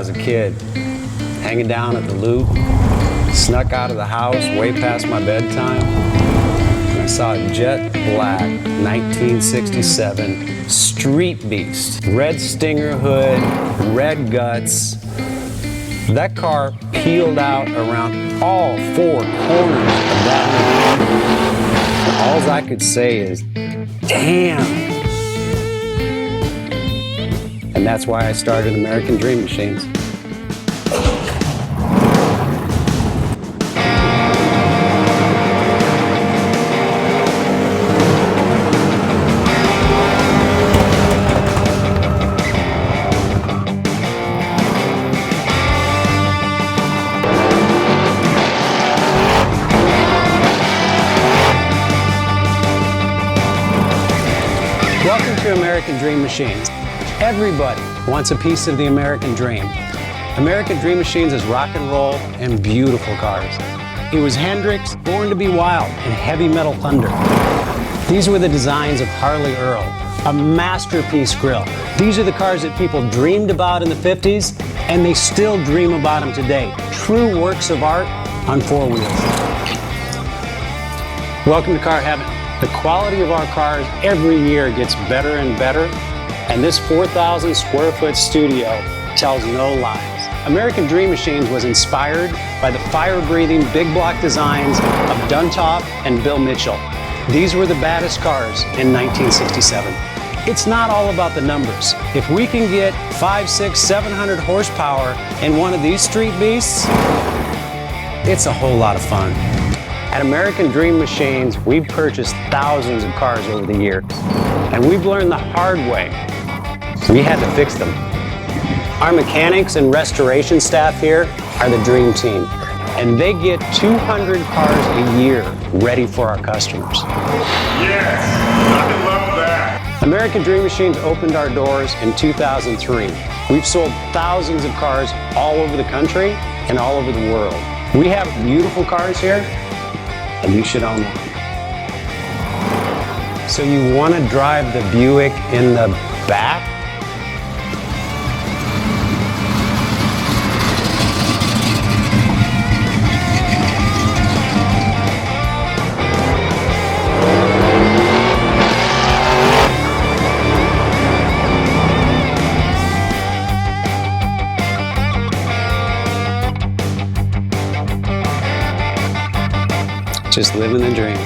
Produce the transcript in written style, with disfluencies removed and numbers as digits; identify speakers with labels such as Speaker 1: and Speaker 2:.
Speaker 1: as a kid, hanging down at the Loop, snuck out of the house way past my bedtime, and I saw a jet black 1967 Street Beast. Red Stinger hood, red guts. That car peeled out around all four corners of that Loop. All I could say is, damn. And that's why I started American Dream Machines. Welcome to American Dream Machines. Everybody wants a piece of the American dream. American Dream Machines is rock and roll and beautiful cars. It was Hendrix, born to be wild, and heavy metal thunder. These were the designs of Harley Earl, a masterpiece grille. These are the cars that people dreamed about in the 50s, and they still dream about them today. True works of art on four wheels. Welcome to Car Heaven. The quality of our cars every year gets better and better, and this 4,000 square foot studio tells no lies. American Dream Machines was inspired by the fire-breathing big block designs of Duntop and Bill Mitchell. These were the baddest cars in 1967. It's not all about the numbers. If we can get 500, 600, 700 horsepower in one of these street beasts, it's a whole lot of fun. At American Dream Machines, we've purchased thousands of cars over the years, and we've learned the hard way. We had to fix them. Our mechanics and restoration staff here are the dream team, and they get 200 cars a year ready for our customers.
Speaker 2: Yes, I love that.
Speaker 1: American Dream Machines opened our doors in 2003. We've sold thousands of cars all over the country and all over the world. We have beautiful cars here, and you should own one. So you want to drive the Buick in the back? Just living the dream.